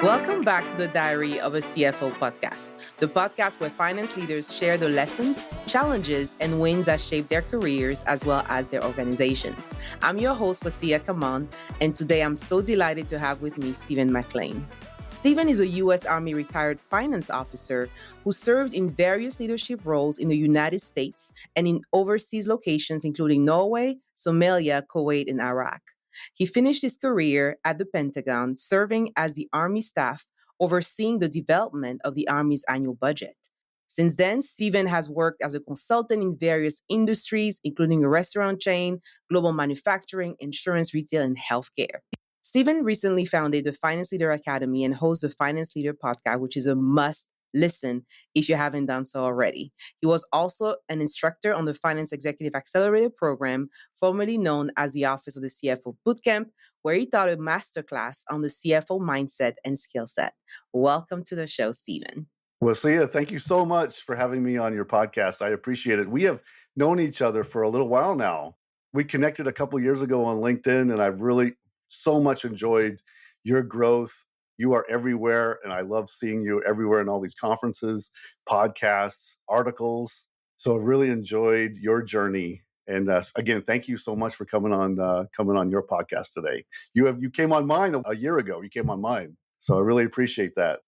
Welcome back to the Diary of a CFO podcast, the podcast where finance leaders share the lessons, challenges, and wins that shape their careers as well as their organizations. I'm your host, Wasia Kaman, and today I'm so delighted to have with me Stephen McLain. Stephen is a U.S. Army retired finance officer who served in various leadership roles in the United States and in overseas locations including Norway, Somalia, Kuwait, and Iraq. He finished his career at the Pentagon, serving as the Army staff, overseeing the development of the Army's annual budget. Since then, Stephen has worked as a consultant in various industries, including a restaurant chain, global manufacturing, insurance, retail, and healthcare. Stephen recently founded the Finance Leader Academy and hosts the Finance Leader podcast, which is a must listen if you haven't done so already. He was also an instructor on the Finance Executive Accelerator program, formerly known as the Office of the CFO Bootcamp, where he taught a masterclass on the CFO mindset and skill set. Welcome to the show, Stephen. Well, Sia, thank you so much for having me on your podcast. I appreciate it. We have known each other for a little while now. We connected a couple years ago on LinkedIn, and I've really so much enjoyed your growth. You are everywhere, and I love seeing you everywhere in all these conferences, podcasts, articles. So I really enjoyed your journey. And again, thank you so much for coming on your podcast today. You came on mine a year ago. You came on mine, so I really appreciate that.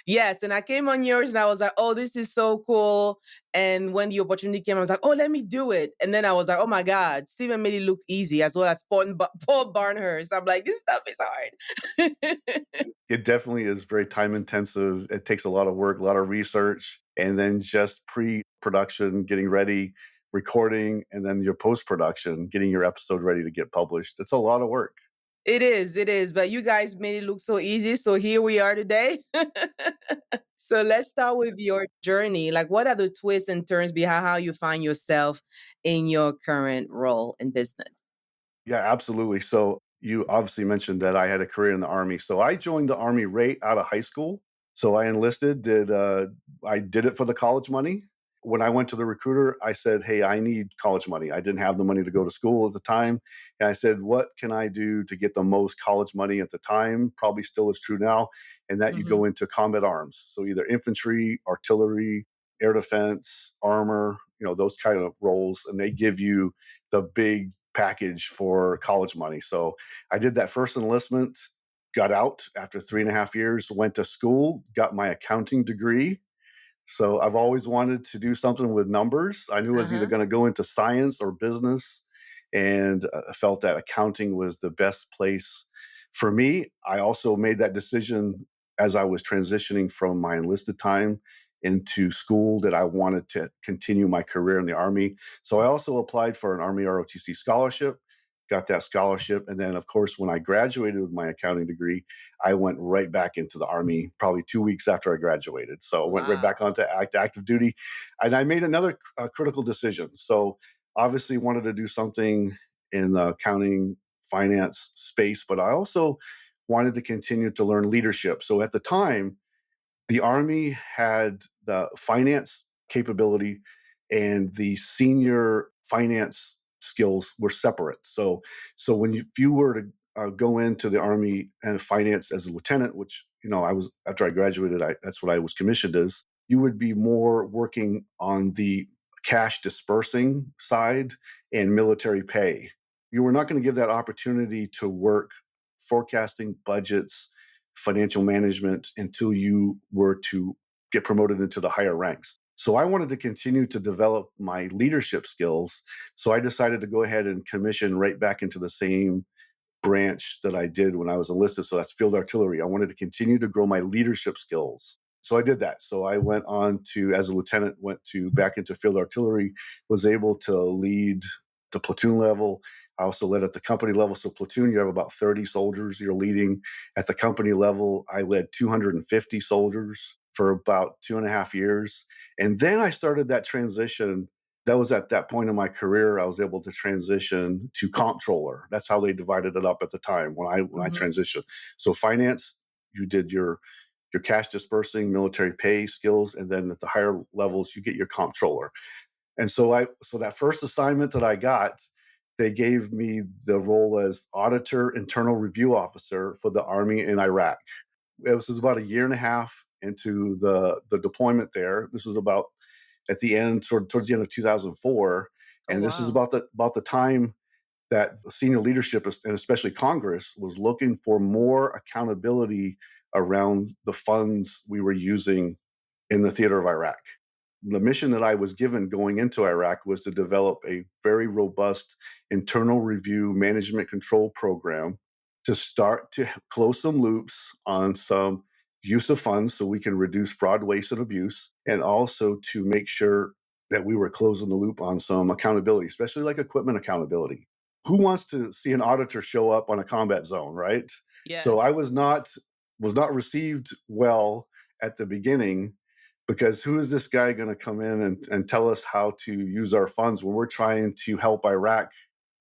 Yes, and I came on yours and I was like, oh, this is so cool. And when the opportunity came, I was like, oh, let me do it. And then I was like, oh my God, Stephen made it look easy, as well as Paul Barnhurst. I'm like, this stuff is hard. It definitely is very time intensive. It takes a lot of work, a lot of research, and then just pre-production, getting ready, recording, and then your post-production, getting your episode ready to get published. It's a lot of work. It is. But you guys made it look so easy. So here we are today. So let's start with your journey. Like, what are the twists and turns behind how you find yourself in your current role in business? Yeah, absolutely. So you obviously mentioned that I had a career in the Army. So I joined the Army right out of high school. So I enlisted, I did it for the college money. When I went to the recruiter, I said, hey, I need college money. I didn't have the money to go to school at the time. And I said, what can I do to get the most college money at the time? Probably still is true now. And that you go into combat arms. So either infantry, artillery, air defense, armor, those kind of roles. And they give you the big package for college money. So I did that first enlistment, got out after 3.5 years, went to school, got my accounting degree. So I've always wanted to do something with numbers. I knew I was either going to go into science or business, and I felt that accounting was the best place for me. I also made that decision as I was transitioning from my enlisted time into school that I wanted to continue my career in the Army. So I also applied for an Army ROTC scholarship, got that scholarship. And then, of course, when I graduated with my accounting degree, I went right back into the Army probably 2 weeks after I graduated. So I went right back onto active duty. And I made another critical decision. So obviously wanted to do something in the accounting finance space, but I also wanted to continue to learn leadership. So at the time, the Army had the finance capability and the senior finance skills were separate. So if you were to go into the Army and finance as a lieutenant, which I was after I graduated, that's what I was commissioned as. You would be more working on the cash dispersing side and military pay. You were not going to give that opportunity to work forecasting budgets, financial management until you were to get promoted into the higher ranks. So I wanted to continue to develop my leadership skills. So I decided to go ahead and commission right back into the same branch that I did when I was enlisted. So that's field artillery. I wanted to continue to grow my leadership skills. So I did that. So I went on to, as a lieutenant, back into field artillery, was able to lead the platoon level. I also led at the company level. So platoon, you have about 30 soldiers you're leading. At the company level, I led 250 soldiers for about 2.5 years. And then I started that transition. That was at that point in my career, I was able to transition to comptroller. That's how they divided it up at the time when I transitioned. So finance, you did your cash dispersing, military pay skills, and then at the higher levels, you get your comptroller. And so that first assignment that I got, they gave me the role as auditor, internal review officer for the Army in Iraq. It was about a year and a half into the deployment there. This was about at the end, sort of towards the end of 2004, Oh, and this is wow. about the time that the senior leadership, and especially Congress, was looking for more accountability around the funds we were using in the theater of Iraq. The mission that I was given going into Iraq was to develop a very robust internal review management control program to start to close some loops on some use of funds so we can reduce fraud, waste, and abuse, and also to make sure that we were closing the loop on some accountability, especially like equipment accountability. Who wants to see an auditor show up on a combat zone, right? So Yes. I was not received well at the beginning, because who is this guy going to come in and tell us how to use our funds when we're trying to help Iraq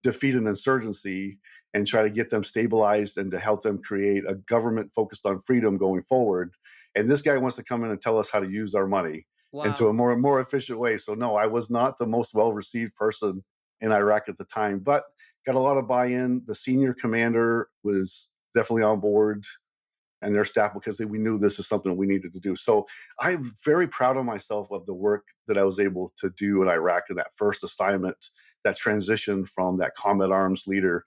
defeat an insurgency and try to get them stabilized and to help them create a government focused on freedom going forward? And this guy wants to come in and tell us how to use our money into Wow. a more efficient way. So no, I was not the most well received person in Iraq at the time, but got a lot of buy-in. The senior commander was definitely on board, and their staff, because we knew this is something we needed to do. So I'm very proud of myself of the work that I was able to do in Iraq in that first assignment, that transition from that combat arms leader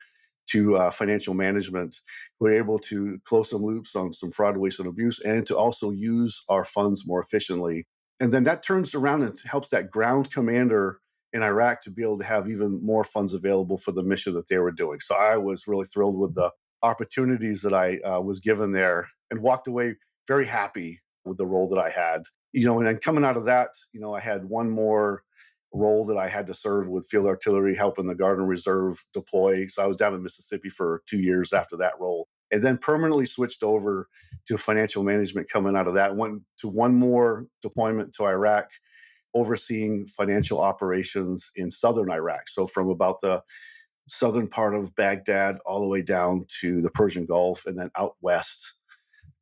to financial management. We were able to close some loops on some fraud, waste, and abuse, and to also use our funds more efficiently. And then that turns around and helps that ground commander in Iraq to be able to have even more funds available for the mission that they were doing. So I was really thrilled with the opportunities that I was given there, and walked away very happy with the role that I had. And then coming out of that, I had one more role that I had to serve with field artillery, helping the Guard and Reserve deploy. So I was down in Mississippi for 2 years after that role, and then permanently switched over to financial management coming out of that. Went to one more deployment to Iraq, overseeing financial operations in southern Iraq. So from about the southern part of Baghdad all the way down to the Persian Gulf, and then out west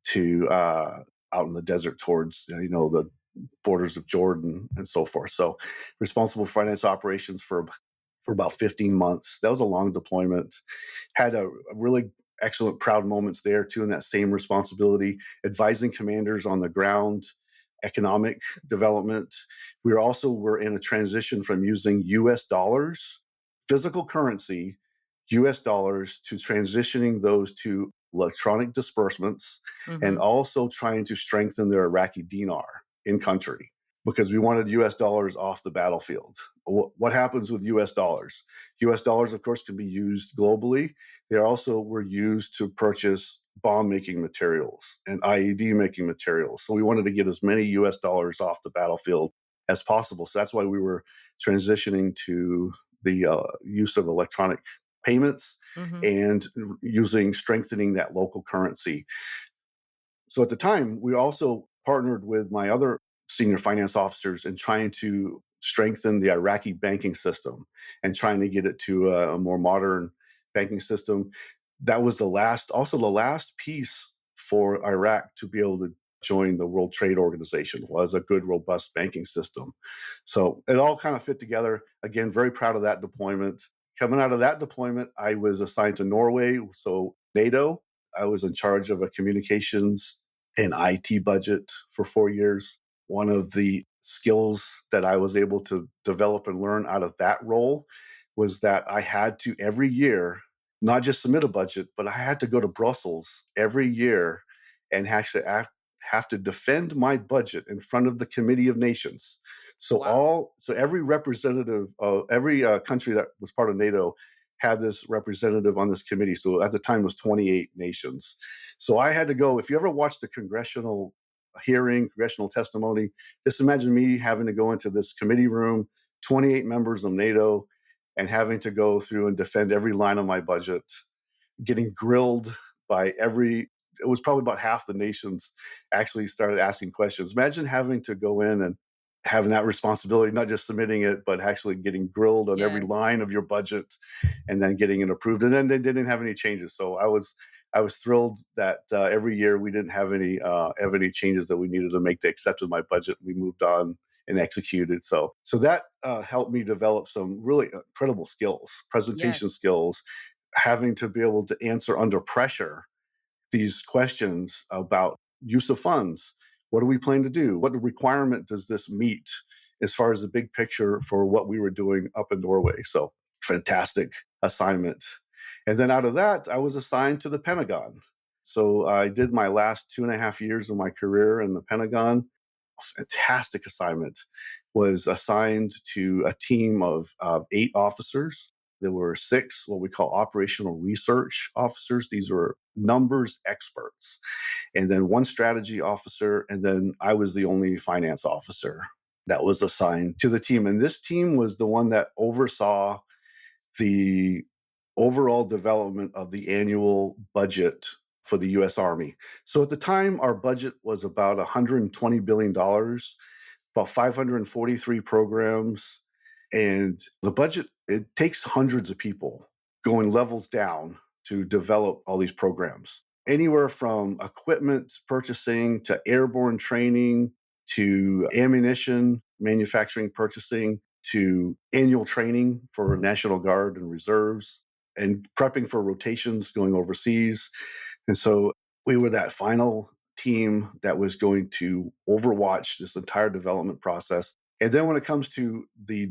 to out in the desert towards the borders of Jordan and so forth. So responsible for finance operations for about 15 months. That was a long deployment. Had a really excellent proud moments there too in that same responsibility, advising commanders on the ground, economic development. Were in a transition from using US dollars, physical currency, US dollars, to transitioning those to electronic disbursements, and Mm-hmm. also trying to strengthen their Iraqi dinar in country, because we wanted US dollars off the battlefield. What happens with US dollars? US dollars, of course, can be used globally. They also were used to purchase bomb making materials and IED making materials. So we wanted to get as many US dollars off the battlefield as possible. So that's why we were transitioning to the use of electronic payments Mm-hmm. and strengthening that local currency. So at the time, we also partnered with my other senior finance officers in trying to strengthen the Iraqi banking system and trying to get it to a more modern banking system. That was also the last piece for Iraq to be able to join the World Trade Organization, was a good, robust banking system. So it all kind of fit together. Again, very proud of that deployment. Coming out of that deployment, I was assigned to Norway, so NATO. I was in charge of a communications and IT budget for 4 years. One of the skills that I was able to develop and learn out of that role was that I had to every year not just submit a budget, but I had to go to Brussels every year and actually have to defend my budget in front of the Committee of Nations. Wow. So every representative of every country that was part of NATO had this representative on this committee. So at the time it was 28 nations. So I had to go. If you ever watched a congressional hearing, congressional testimony, just imagine me having to go into this committee room, 28 members of NATO, and having to go through and defend every line of my budget, getting grilled by it was probably about half the nations actually started asking questions. Imagine having to go in and having that responsibility, not just submitting it, but actually getting grilled on every Yes. line of your budget and then getting it approved. And then they didn't have any changes. So I was thrilled that every year we didn't have any changes that we needed to make. They accepted my budget. We moved on and executed. So that helped me develop some really incredible skills, Yes. presentation skills, having to be able to answer under pressure these questions about use of funds. What do we plan to do? What requirement does this meet as far as the big picture for what we were doing up in Norway? So fantastic assignment. And then out of that, I was assigned to the Pentagon. So I did my last 2.5 years of my career in the Pentagon. Fantastic assignment. Was assigned to a team of 8 officers. There were 6 what we call operational research officers. These were numbers experts. And then 1 strategy officer. And then I was the only finance officer that was assigned to the team. And this team was the one that oversaw the overall development of the annual budget for the U.S. Army. So at the time, our budget was about $120 billion, about 543 programs. And the budget, it takes hundreds of people going levels down to develop all these programs. Anywhere from equipment purchasing to airborne training to ammunition manufacturing purchasing to annual training for National Guard and reserves and prepping for rotations going overseas. And so we were that final team that was going to overwatch this entire development process. And then when it comes to the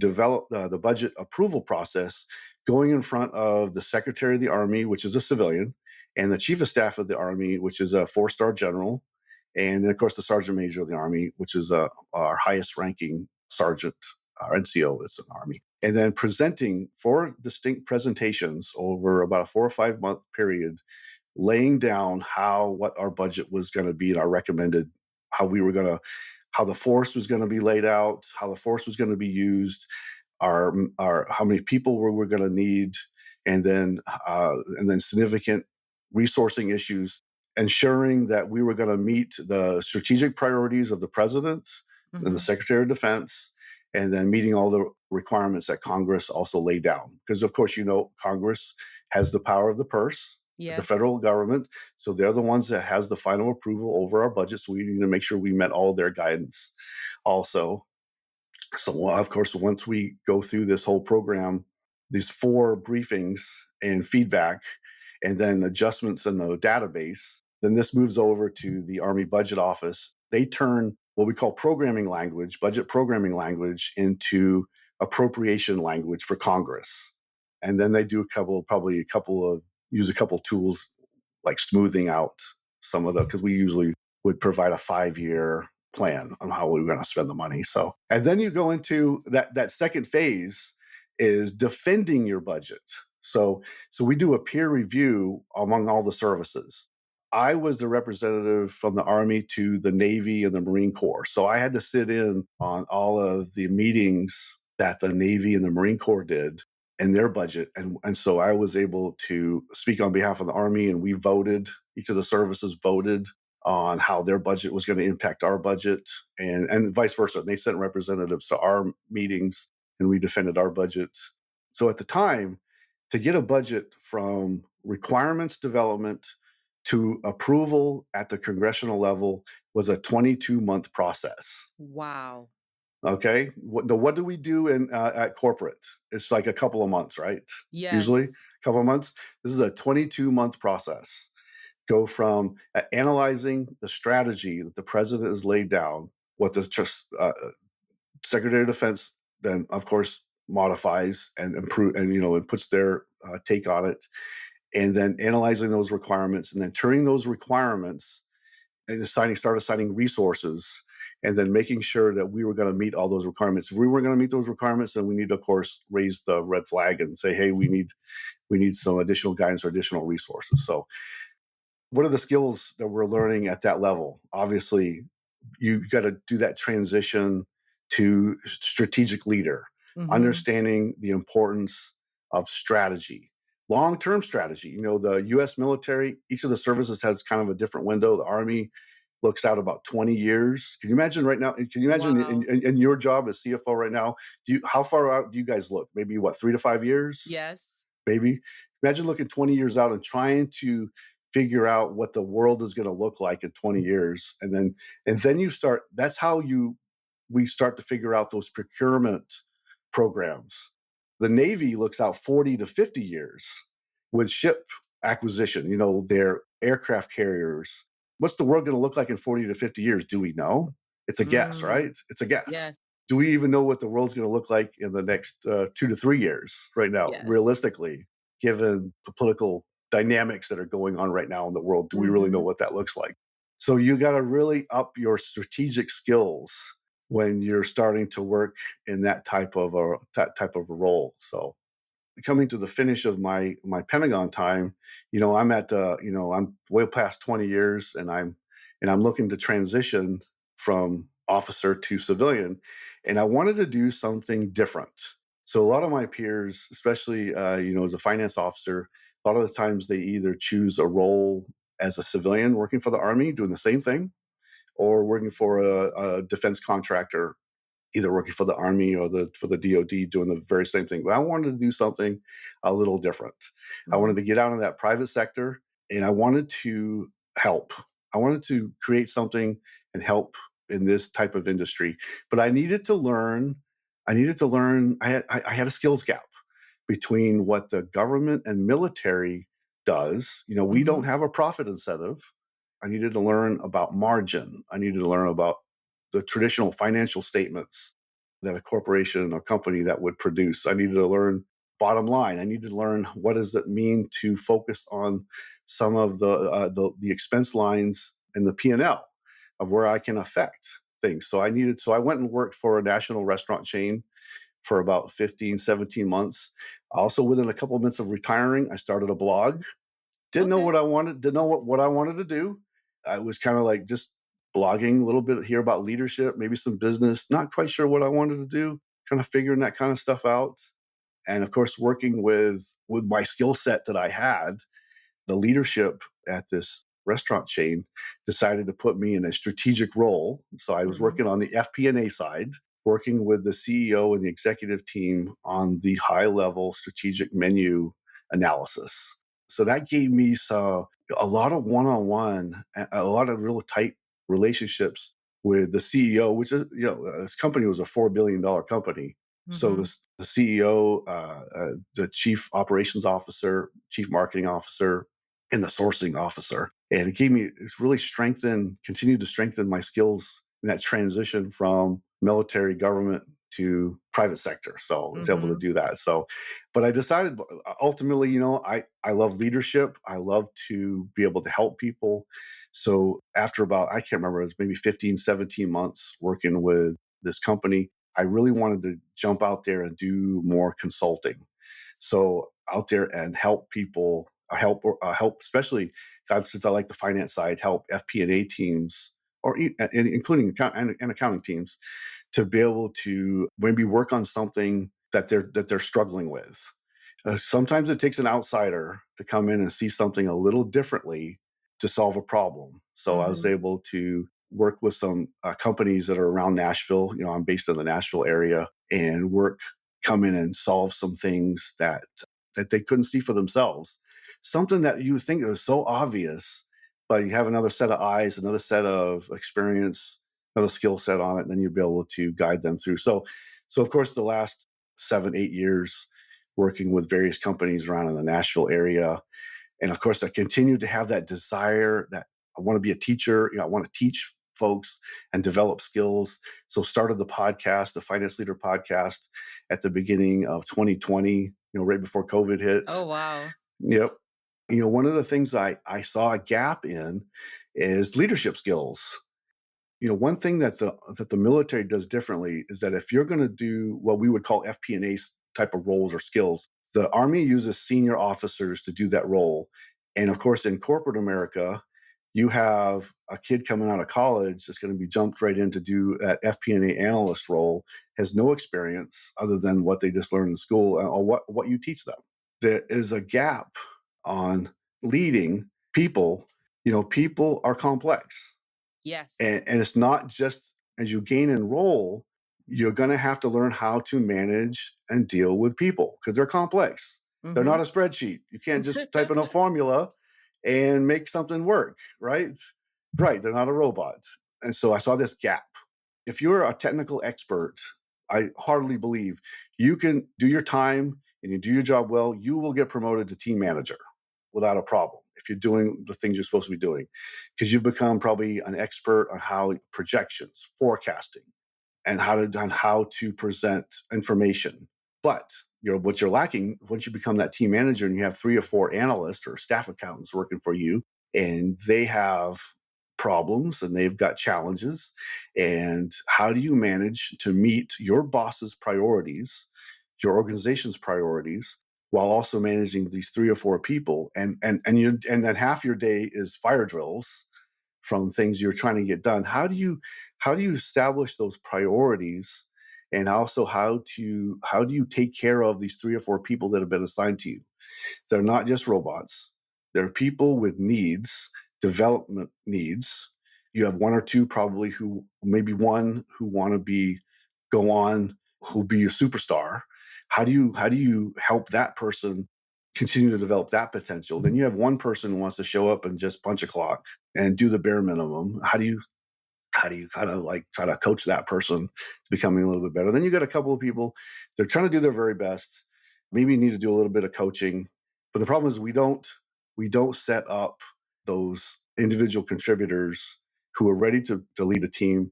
budget approval process, going in front of the Secretary of the Army, which is a civilian, and the Chief of Staff of the Army, which is a 4-star general, and then, of course, the Sergeant Major of the Army, which is our highest ranking sergeant, our NCO is in the Army. And then presenting 4 distinct presentations over about a 4 or 5 month period, laying down what our budget was going to be and our recommended, how the force was going to be laid out, how the force was going to be used, our how many people we're going to need, and then significant resourcing issues, ensuring that we were going to meet the strategic priorities of the president and the Secretary of Defense, and then meeting all the requirements that Congress also laid down. Because, of course, Congress has the power of the purse, the federal government. So they're the ones that has the final approval over our budget. So we need to make sure we met all their guidance also. So, of course, once we go through this whole program, these 4 briefings and feedback, and then adjustments in the database, then this moves over to the Army Budget Office. They turn what we call budget programming language, into appropriation language for Congress. And then they do use a couple tools like smoothing out some of because we usually would provide a 5-year plan on how we were going to spend the money. So, and then you go into that second phase is defending your budget. So we do a peer review among all the services. I was the representative from the Army to the Navy and the Marine Corps. So I had to sit in on all of the meetings that the Navy and the Marine Corps did in their budget. And so I was able to speak on behalf of the Army, and each of the services voted on how their budget was going to impact our budget, and vice versa. They sent representatives to our meetings, and we defended our budget. So at the time, to get a budget from requirements development to approval at the congressional level was a 22-month process. Wow. Okay. What do we do at corporate? It's like a couple of months, right? Yes. Usually a couple of months. This is a 22-month process. Go from analyzing the strategy that the president has laid down, what the Secretary of Defense then, of course, modifies and improve and puts their take on it, and then analyzing those requirements, and then turning those requirements and start assigning resources, and then making sure that we were going to meet all those requirements. If we weren't going to meet those requirements, then we need to, of course, raise the red flag and say, hey, we need some additional guidance or additional resources. So what are the skills that we're learning at that level? Obviously, you got to do that transition to strategic leader, understanding the importance of strategy, long-term strategy. The U.S. military, each of the services has kind of a different window. The Army looks out about 20 years. Can you imagine right now? Can you imagine in your job as CFO right now? How far out do you guys look? Maybe 3 to 5 years? Yes. Maybe. Imagine looking 20 years out and trying to figure out what the world is going to look like in 20 years. And then you start, that's how we start to figure out those procurement programs. The Navy looks out 40 to 50 years with ship acquisition, their aircraft carriers. What's the world going to look like in 40 to 50 years? Do we know? It's a guess, Mm, right? It's a guess. yes. Do we even know what the world's going to look like in the next 2 to 3 years right now, Yes. realistically, given the political dynamics that are going on right now in the world? Do we really know Mm-hmm. what that looks like? So you got to really up your strategic skills when you're starting to work in that type of a role. So coming to the finish of my Pentagon time, I'm way past 20 years, and I'm looking to transition from officer to civilian, and I wanted to do something different. So a lot of my peers, especially as a finance officer, a lot of the times they either choose a role as a civilian working for the Army doing the same thing, or working for a defense contractor, either working for the Army or for the DoD, doing the very same thing. But I wanted to do something a little different. I Mm-hmm. wanted to get out in that private sector, and I wanted to help. I wanted to create something and help in this type of industry. But I needed to learn. I needed to learn. I had a skills gap between what the government and military does. We Mm-hmm. don't have a profit incentive. I needed to learn about margin. I needed to learn about the traditional financial statements that a corporation or company that would produce. I needed to learn bottom line. I needed to learn what does it mean to focus on some of the expense lines in the P&L of where I can affect things. So I went and worked for a national restaurant chain for about 15, 17 months. Also, within a couple of months of retiring, I started a blog. Didn't know Okay. what I wanted, didn't know what I wanted to do. I was kind of like just blogging a little bit here about leadership, maybe some business, not quite sure what I wanted to do, kind of figuring that kind of stuff out. And of course, working with my skill set that I had, the leadership at this restaurant chain decided to put me in a strategic role. So I was Mm-hmm. working on the FP&A side, working with the CEO and the executive team on the high level strategic menu analysis. So that gave me a lot of one-on-one, a lot of real tight relationships with the CEO, which is, this company was a $4 billion company. So Mm-hmm. the CEO, the chief operations officer, chief marketing officer, and the sourcing officer. And it's really continued to strengthen my skills in that transition from military government to private sector. So I was able to Mm-hmm. do that. So, but I decided ultimately, I love leadership. I love to be able to help people. So after I can't remember, it was maybe 15, 17 months working with this company, I really wanted to jump out there and do more consulting. So out there and help people, help, especially since I like the finance side, help FP&A teams including and accounting teams to be able to maybe work on something that they're struggling with. Sometimes it takes an outsider to come in and see something a little differently to solve a problem. So I was Mm-hmm. able to work with some companies that are around Nashville. I'm based in the Nashville area, and come in and solve some things that they couldn't see for themselves. Something that you think is so obvious, but you have another set of eyes, another set of experience, another skill set on it, and then you'll be able to guide them through. So of course, the last 7, 8 years working with various companies around in the Nashville area. And of course, I continue to have that desire that I want to be a teacher. I want to teach folks and develop skills. So started the podcast, the Finance Leader podcast, at the beginning of 2020, right before COVID hit. Oh, wow. Yep. One of the things I saw a gap in is leadership skills. One thing that the military does differently is that if you're going to do what we would call FP&A type of roles or skills, the Army uses senior officers to do that role. And of course, in corporate America, you have a kid coming out of college that's going to be jumped right in to do that FP&A analyst role, has no experience other than what they just learned in school or what you teach them. There is a gap on leading people. People are complex. Yes. And it's not just as you gain and roll, you're going to have to learn how to manage and deal with people because they're complex. They're Mm-hmm. not a spreadsheet. You can't just type in a formula and make something work, right? Right. They're not a robot. And so I saw this gap. If you're a technical expert, I heartily believe you can do your time and you do your job well, you will get promoted to team manager. without a problem if you're doing the things you're supposed to be doing, because you become probably an expert on how projections, forecasting, and how to present information. But what you're lacking once you become that team manager and you have 3 or 4 analysts or staff accountants working for you, and they have problems and they've got challenges, and how do you manage to meet your boss's priorities, your organization's priorities, while also managing these 3 or 4 people, and then half your day is fire drills from things you're trying to get done. How do you establish those priorities, and also how do you take care of these 3 or 4 people that have been assigned to you? They're not just robots. They're people with needs, development needs. You have 1 or 2 probably who, maybe 1 who want to go on, who'll be a superstar. How do you help that person continue to develop that potential? Then you have 1 person who wants to show up and just punch a clock and do the bare minimum. How do you kind of like try to coach that person to becoming a little bit better? Then you got a couple of people, they're trying to do their very best. Maybe you need to do a little bit of coaching. But the problem is we don't set up those individual contributors who are ready to lead a team.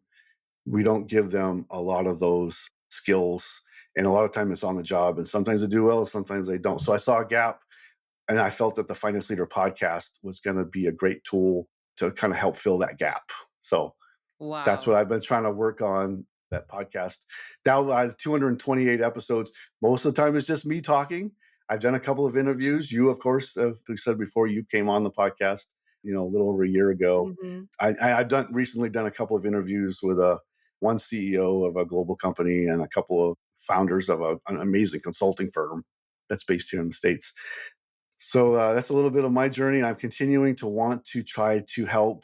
We don't give them a lot of those skills. And a lot of time it's on the job. And sometimes they do well, sometimes they don't. So I saw a gap, and I felt that the Finance Leader podcast was going to be a great tool to kind of help fill that gap. So that's Wow. what I've been trying to work on, that podcast. Now, 228 episodes. Most of the time, it's just me talking. I've done a couple of interviews. You, of course, have said before, you came on the podcast, a little over a year ago. Hmm. I've recently done a couple of interviews with one CEO of a global company and a couple of founders of an amazing consulting firm that's based here in the States. So that's a little bit of my journey. I'm continuing to want to try to help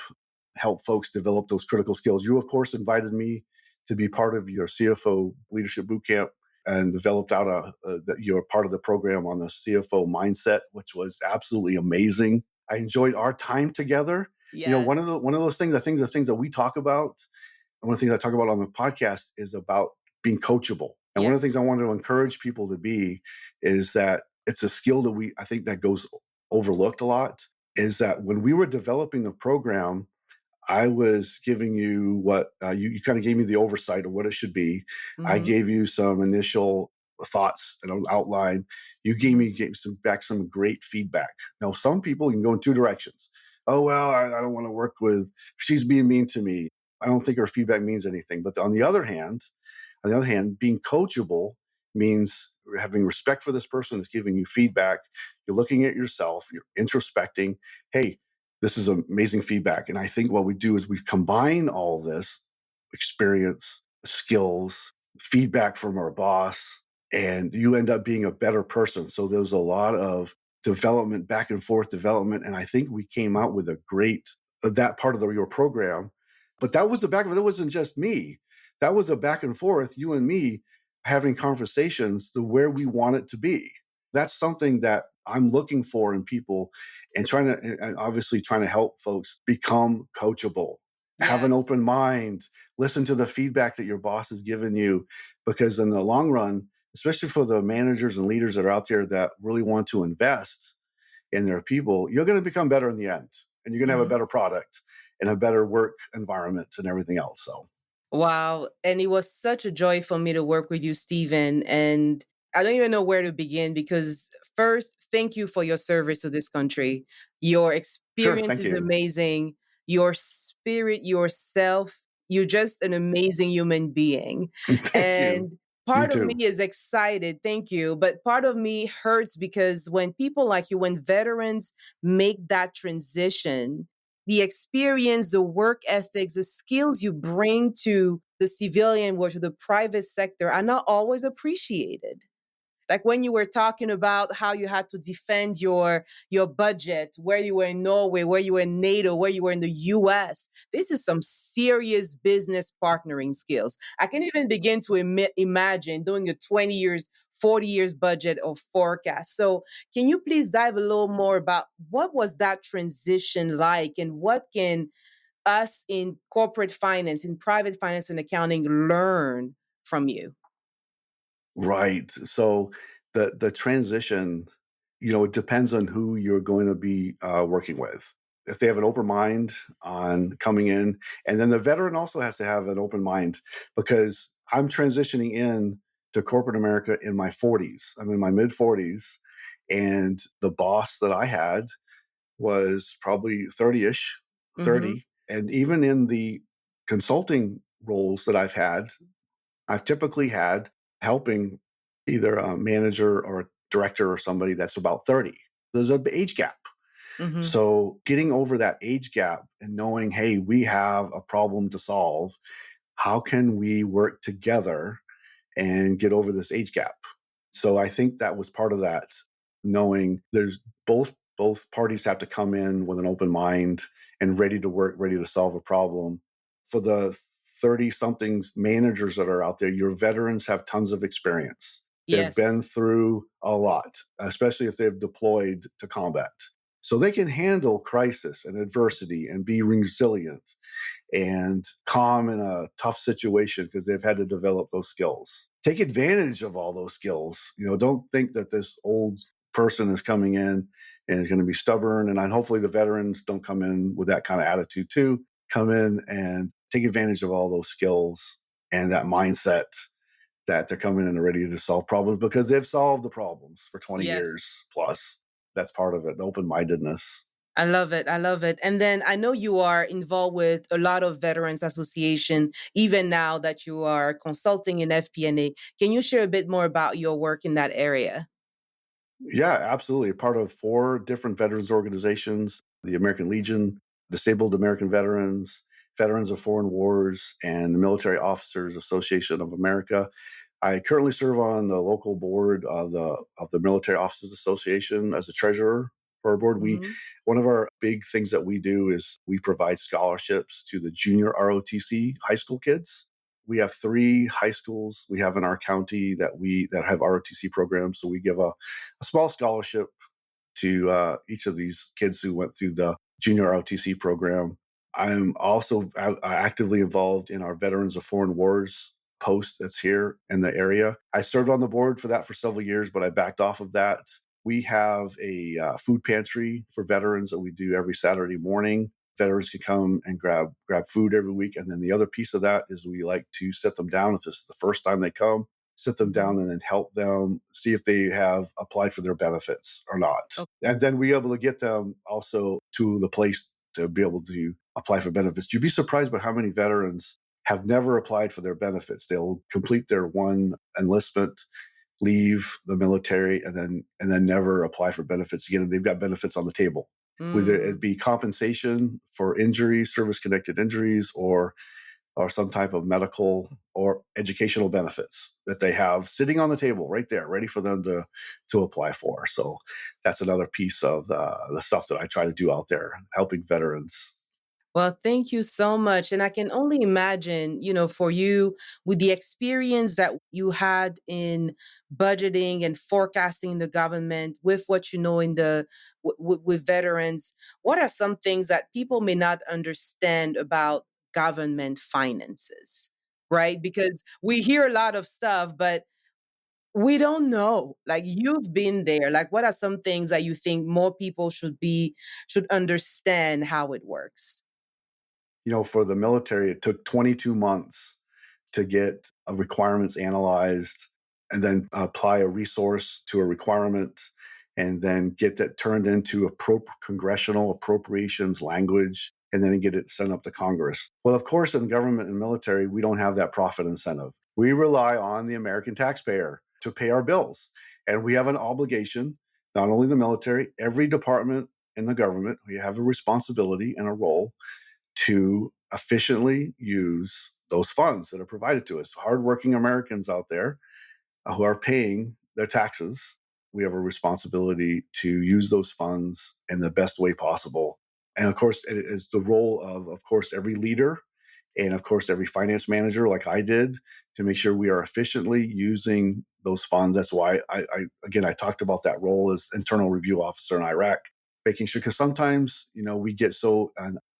folks develop those critical skills. You, of course, invited me to be part of your CFO Leadership Bootcamp and developed out you're part of the program on the CFO mindset, which was absolutely amazing. I enjoyed our time together. Yes. One of those things, the things that we talk about, and one of the things I talk about on the podcast is about being coachable. And one of the Yes. things I wanted to encourage people to be is that it's a skill that I think that goes overlooked a lot, is that when we were developing the program, I was giving you what you kind of gave me the oversight of what it should be. I Hmm. gave you some initial thoughts and an outline. You gave some great feedback. Now, some people can go in 2 directions. Oh, well, I don't want to work with, she's being mean to me. I don't think her feedback means anything. But on the other hand, being coachable means having respect for this person that's giving you feedback. You're looking at yourself, you're introspecting. Hey, this is amazing feedback. And I think what we do is we combine all this experience, skills, feedback from our boss, and you end up being a better person. So there's a lot of development, back and forth development. And I think we came out with a great, that part of your program. But that was the back of it. It wasn't just me. That was a back and forth, you and me having conversations to where we want it to be. That's something that I'm looking for in people, and obviously trying to help folks become coachable, have an open Yes. mind, listen to the feedback that your boss has given you, because in the long run, especially for the managers and leaders that are out there that really want to invest in their people, you're going to become better in the end, and you're going to have a Hmm. better product and a better work environment and everything else. So Wow. And it was such a joy for me to work with you, Stephen. And I don't even know where to begin because, first, thank you for your service to this country. Your sure, experience thank is you. amazing. Your spirit, yourself, you're just an amazing human being. Thank you. And You part of me too. is excited. Thank you. But part of me hurts because when people like you, when veterans make that transition, the experience, the work ethics, the skills you bring to the civilian world, to the private sector are not always appreciated. Like when you were talking about how you had to defend your budget, where you were in Norway, where you were in NATO, where you were in the US. This is some serious business partnering skills. I can even begin to imagine doing a 20 years, 40 years budget or forecast. So can you please dive a little more about what was that transition like and what can us in corporate finance, in private finance and accounting learn from you? Right. So the transition, it depends on who you're going to be working with. If they have an open mind on coming in, and then the veteran also has to have an open mind, because I'm transitioning in to corporate America in my 40s. I'm in my mid 40s, and the boss that I had was probably 30-ish, Mm-hmm. 30. And even in the consulting roles that I've typically had helping either a manager or a director or somebody that's about 30. There's an age gap. Mm-hmm. So getting over that age gap and knowing, hey, we have a problem to solve. How can we work together and get over this age gap? So I think that was part of that, knowing there's both parties have to come in with an open mind and ready to work, ready to solve a problem. For the 30 somethings managers that are out there, your veterans have tons of experience. They've Yes. been through a lot, especially if they've deployed to combat. So they can handle crisis and adversity and be resilient and calm in a tough situation because they've had to develop those skills. Take advantage of all those skills. Don't think that this old person is coming in and is going to be stubborn. And hopefully the veterans don't come in with that kind of attitude too. Come in and take advantage of all those skills and that mindset that they're coming in and ready to solve problems because they've solved the problems for 20 Yes. years plus. That's part of it, open-mindedness. I love it. I love it. And then I know you are involved with a lot of Veterans Association, even now that you are consulting in FP&A. Can you share a bit more about your work in that area? Yeah, absolutely. Part of 4 different veterans organizations: the American Legion, Disabled American Veterans, Veterans of Foreign Wars, and the Military Officers Association of America. I currently serve on the local board of the Military Officers Association as a treasurer for our board. Mm-hmm. One of our big things that we do is we provide scholarships to the junior ROTC high school kids. We have 3 high schools we have in our county that have ROTC programs. So we give a small scholarship to each of these kids who went through the junior ROTC program. I'm also actively involved in our Veterans of Foreign Wars post that's here in the area. I served on the board for that for several years, but I backed off of that. We have a food pantry for veterans that we do every Saturday morning. Veterans can come and grab food every week. And then the other piece of that is we like to sit them down if this is the first time they come, sit them Mm-hmm. down and then help them see if they have applied for their benefits or not. Okay. And then we able to get them also to the place to be able to apply for benefits. You'd be surprised by how many veterans have never applied for their benefits. They'll complete their one enlistment, leave the military, and then never apply for benefits again. And they've got benefits on the table, whether it Mm. be compensation for injuries, service-connected injuries, or some type of medical or educational benefits that they have sitting on the table right there, ready for them to apply for. So that's another piece of the stuff that I try to do out there, helping veterans. Well, thank you so much. And I can only imagine, for you, with the experience that you had in budgeting and forecasting the government, with what you know in with veterans, what are some things that people may not understand about government finances, right? Because we hear a lot of stuff, but we don't know. Like, you've been there. Like, what are some things that you think more people should understand how it works? For the military, it took 22 months to get requirements analyzed and then apply a resource to a requirement and then get that turned into congressional appropriations language and then get it sent up to Congress. Well, of course, in government and military, we don't have that profit incentive. We rely on the American taxpayer to pay our bills. And we have an obligation, not only the military, every department in the government, we have a responsibility and a role to efficiently use those funds that are provided to us. Hardworking Americans out there who are paying their taxes, we have a responsibility to use those funds in the best way possible. And of course, it is the role of course, every leader and of course, every finance manager, like I did, to make sure we are efficiently using those funds. That's why I talked about that role as internal review officer in Iraq, making sure, because sometimes, we get so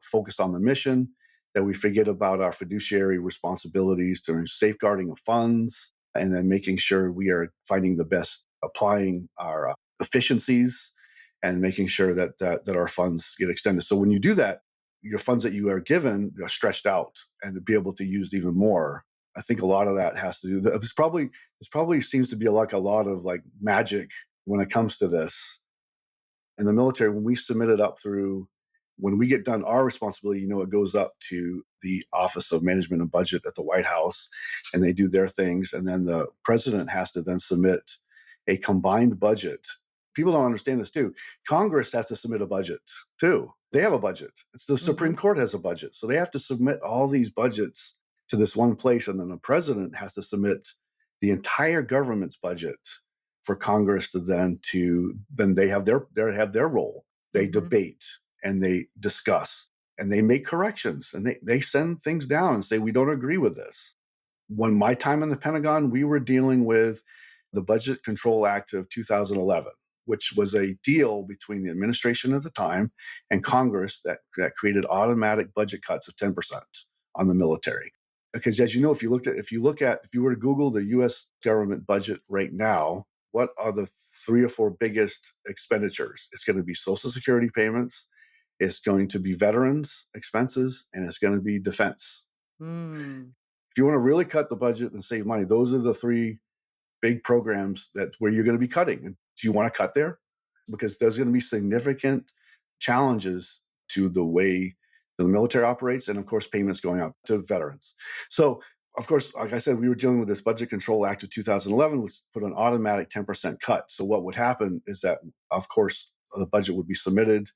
focused on the mission that we forget about our fiduciary responsibilities to safeguarding of funds and then making sure we are finding the best, applying our efficiencies and making sure that our funds get extended. So when you do that, your funds that you are given are stretched out and to be able to use even more. I think a lot of that has to do. This probably seems to be like a lot of like magic when it comes to this. In the military, when we submit it up through, when we get done our responsibility, it goes up to the Office of Management and Budget at the White House, and they do their things. And then the president has to then submit a combined budget. People don't understand this too. Congress has to submit a budget too. They have a budget. It's the Supreme Court has a budget. So they have to submit all these budgets to this one place. And then the president has to submit the entire government's budget for Congress to then they have their role. They debate and they discuss and they make corrections and they send things down and say, we don't agree with this. When my time in the Pentagon, we were dealing with the Budget Control Act of 2011, which was a deal between the administration at the time and Congress that created automatic budget cuts of 10% on the military. Because as you know, if you were to Google the U.S. government budget right now, what are the 3 or 4 biggest expenditures? It's going to be Social Security payments, it's going to be veterans expenses, and it's going to be defense. If you want to really cut the budget and save money, those are the 3 big programs where you're going to be cutting. And do you want to cut there? Because there's going to be significant challenges to the way the military operates, and of course, payments going out to veterans. So, of course, like I said, we were dealing with this Budget Control Act of 2011, which put an automatic 10% cut. So what would happen is that, of course, the budget would be submitted,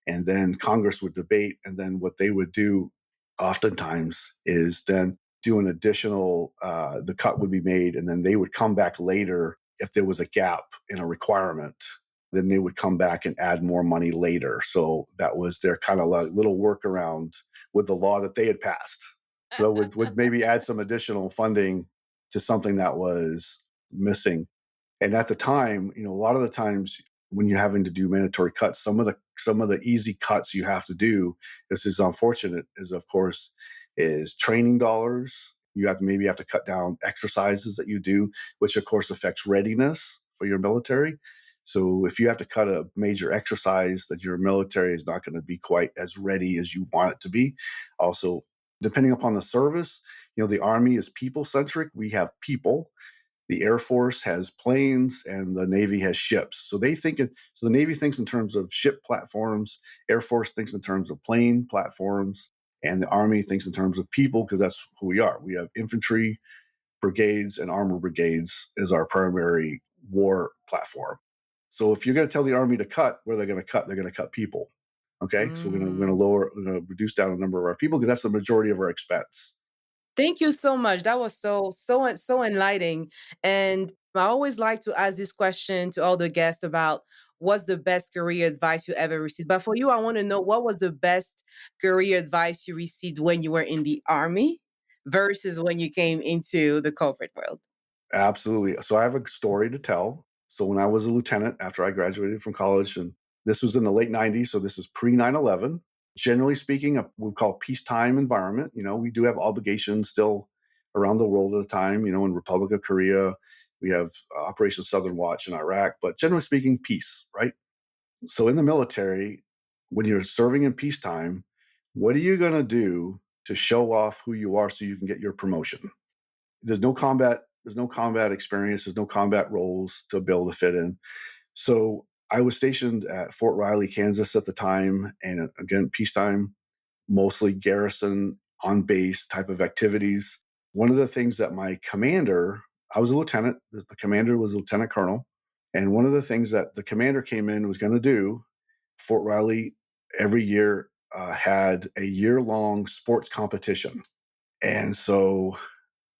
and then Congress would debate, and then what they would do oftentimes is then do an additional, the cut would be made, and then they would come back later if there was a gap in a requirement. Then they would come back and add more money later. So that was their kind of like little workaround with the law that they had passed. So would maybe add some additional funding to something that was missing. And at the time, a lot of the times when you're having to do mandatory cuts, some of the easy cuts you have to do, this is unfortunate, is of course is training dollars. You have to cut down exercises that you do, which of course affects readiness for your military. So if you have to cut a major exercise, that your military is not going to be quite as ready as you want it to be. Also, depending upon the service, the Army is people-centric. We have people. The Air Force has planes, and the Navy has ships. So the Navy thinks in terms of ship platforms, Air Force thinks in terms of plane platforms, and the Army thinks in terms of people, because that's who we are. We have infantry brigades and armor brigades as our primary war platform. So if you're going to tell the Army to cut, what are they going to cut? They're going to cut people. Okay, so we're going to reduce down the number of our people, because that's the majority of our expense. Thank you so much. That was so enlightening. And I always like to ask this question to all the guests about what's the best career advice you ever received. But for you, I want to know, what was the best career advice you received when you were in the Army versus when you came into the corporate world? Absolutely. So I have a story to tell. So when I was a lieutenant after I graduated from college, and this was in the late 90s, so this is pre 9/11. Generally speaking, we call peacetime environment. We do have obligations still around the world at the time. In Republic of Korea, we have Operation Southern Watch in Iraq, but generally speaking, peace, right? So in the military, when you're serving in peacetime, what are you going to do to show off who you are so you can get your promotion? There's no combat experience, there's no combat roles to be able to fit in. So I was stationed at Fort Riley, Kansas at the time, and again, peacetime, mostly garrison, on base type of activities. One of the things that my commander, I was a lieutenant, the commander was a lieutenant colonel, and one of the things that the commander came in was going to do, Fort Riley every year had a year-long sports competition. And so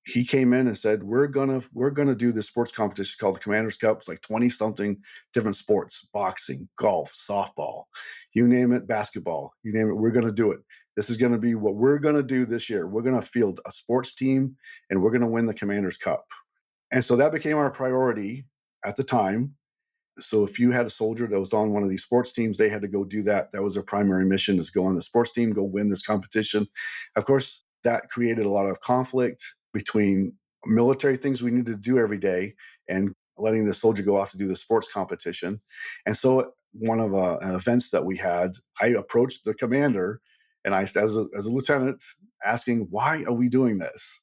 he came in and said, we're gonna do this sports competition called the Commander's Cup. It's like 20 something different sports: boxing, golf, softball, you name it, basketball, you name it. We're gonna do it. This is gonna be what we're gonna do this year. We're gonna field a sports team, and we're gonna win the Commander's Cup. And so that became our priority at the time. So if you had a soldier that was on one of these sports teams, they had to go do that. That was their primary mission, is go on the sports team, go win this competition. Of course, that created a lot of conflict between military things we needed to do every day and letting the soldier go off to do the sports competition. And so one of events that we had, I approached the commander and I, as a lieutenant, asking, why are we doing this?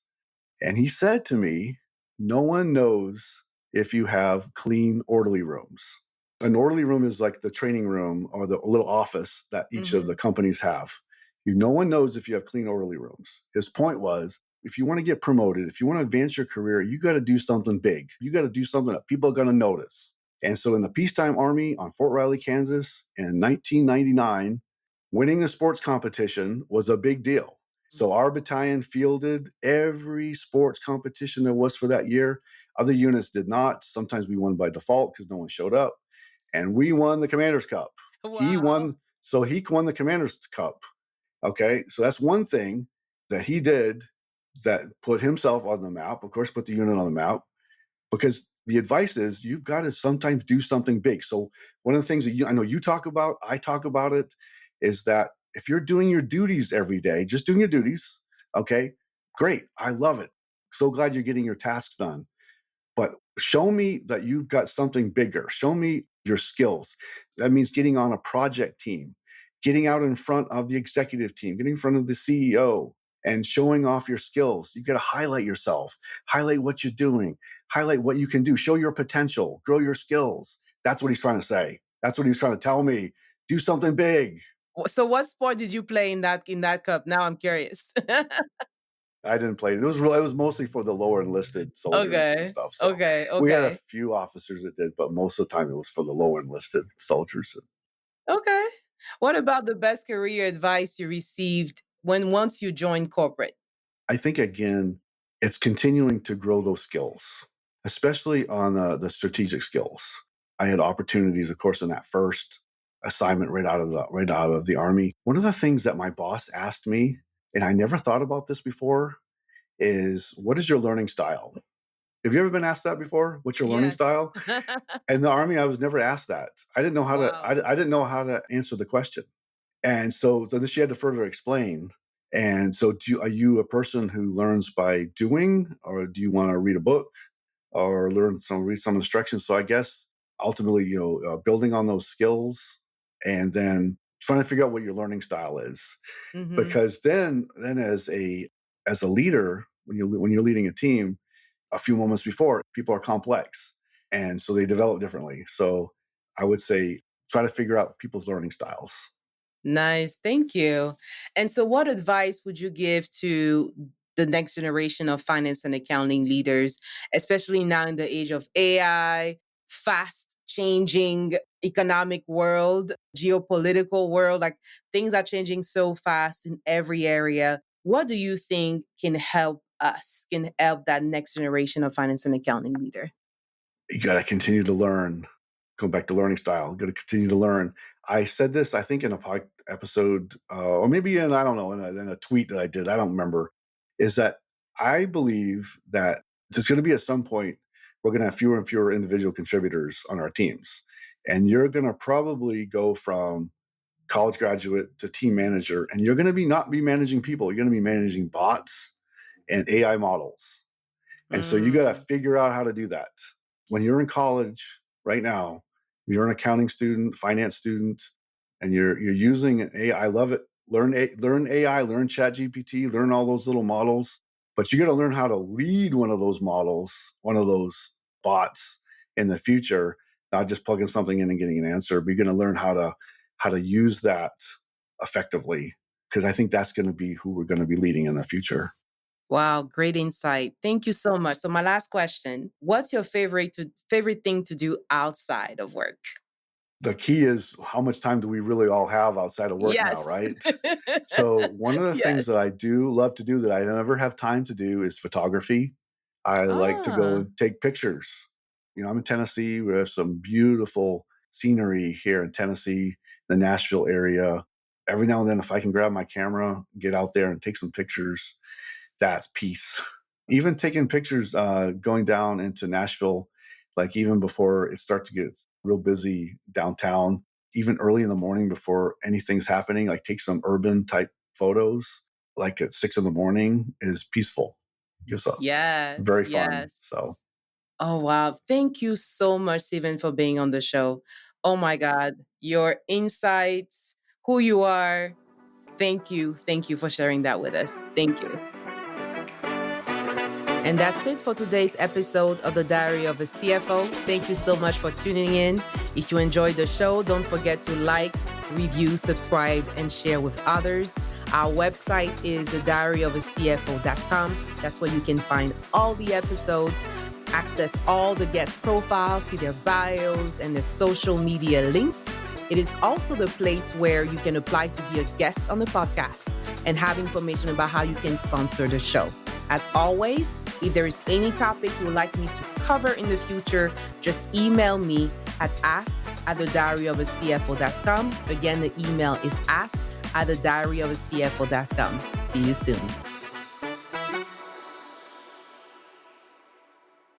And he said to me, no one knows if you have clean, orderly rooms. An orderly room is like the training room or the little office that each of the companies have. No one knows if you have clean, orderly rooms. His point was, if you want to get promoted, if you want to advance your career, you got to do something big. You got to do something that people are going to notice. And so in the peacetime Army on Fort Riley, Kansas in 1999, winning the sports competition was a big deal. So our battalion fielded every sports competition there was for that year. Other units did not. Sometimes we won by default because no one showed up. And we won the Commander's Cup. Wow. He won the Commander's Cup. Okay, so that's one thing that he did that put himself on the map, of course, put the unit on the map, because the advice is you've got to sometimes do something big. So one of the things that I know you talk about, I talk about it, is that if you're doing your duties every day, just doing your duties, okay, great, I love it. So glad you're getting your tasks done. But show me that you've got something bigger. Show me your skills. That means getting on a project team, getting out in front of the executive team, getting in front of the CEO and showing off your skills. You've got to highlight yourself, highlight what you're doing, highlight what you can do, show your potential, grow your skills. That's what he's trying to say. That's what he's trying to tell me. Do something big. So what sport did you play in that cup? Now I'm curious. I didn't play. It was mostly for the lower enlisted soldiers and stuff. So we had a few officers that did, but most of the time it was for the lower enlisted soldiers. Okay. What about the best career advice you received once you joined corporate? I think, again, it's continuing to grow those skills, especially on the strategic skills. I had opportunities, of course, in that first assignment right out of the Army. One of the things that my boss asked me, and I never thought about this before, is what is your learning style? Have you ever been asked that before? What's your learning style? In the Army, I was never asked that. I didn't know how to. I didn't know how to answer the question, and so then she had to further explain. And so, are you a person who learns by doing, or do you want to read a book, or read some instructions? So I guess ultimately, building on those skills, and then trying to figure out what your learning style is, because then as a leader, when you're leading a team, a few moments before, people are complex, and so they develop differently. So I would say try to figure out people's learning styles. Nice. Thank you. And so what advice would you give to the next generation of finance and accounting leaders, especially now in the age of AI, fast changing economic world, geopolitical world, like things are changing so fast in every area. What do you think can help that next generation of finance and accounting leader? You got to continue to learn. Go back to learning style. Got to continue to learn. I said this, I think, in a episode, or maybe in a tweet that I did. I don't remember. Is that I believe that there's going to be at some point we're going to have fewer and fewer individual contributors on our teams, and you're going to probably go from college graduate to team manager, and you're going to not be managing people. You're going to be managing bots and AI models, and so you got to figure out how to do that. When you're in college right now, you're an accounting student, finance student, and you're using AI. I love it. Learn AI, learn ChatGPT, learn all those little models. But you got to learn how to lead one of those models, one of those bots in the future. Not just plugging something in and getting an answer, but you're going to learn how to use that effectively, because I think that's going to be who we're going to be leading in the future. Wow, great insight. Thank you so much. So my last question, what's your favorite thing to do outside of work? The key is how much time do we really all have outside of work now, right? So one of the things that I do love to do that I never have time to do is photography. I like to go and take pictures. I'm in Tennessee. We have some beautiful scenery here in Tennessee, the Nashville area. Every now and then, if I can grab my camera, get out there and take some pictures, that's peace. Even taking pictures going down into Nashville, like even before it starts to get real busy downtown, even early in the morning before anything's happening, like take some urban type photos, like at 6 a.m. is peaceful. Just very fun. So. Oh, wow. Thank you so much, Stephen, for being on the show. Oh, my God. Your insights, who you are. Thank you. Thank you for sharing that with us. Thank you. And that's it for today's episode of The Diary of a CFO. Thank you so much for tuning in. If you enjoyed the show, don't forget to like, review, subscribe, and share with others. Our website is thediaryofacfo.com. That's where you can find all the episodes, access all the guest profiles, see their bios, and the social media links. It is also the place where you can apply to be a guest on the podcast and have information about how you can sponsor the show. As always, if there is any topic you would like me to cover in the future, just email me at ask@thediaryofacfo.com. Again, the email is ask@thediaryofacfo.com. See you soon.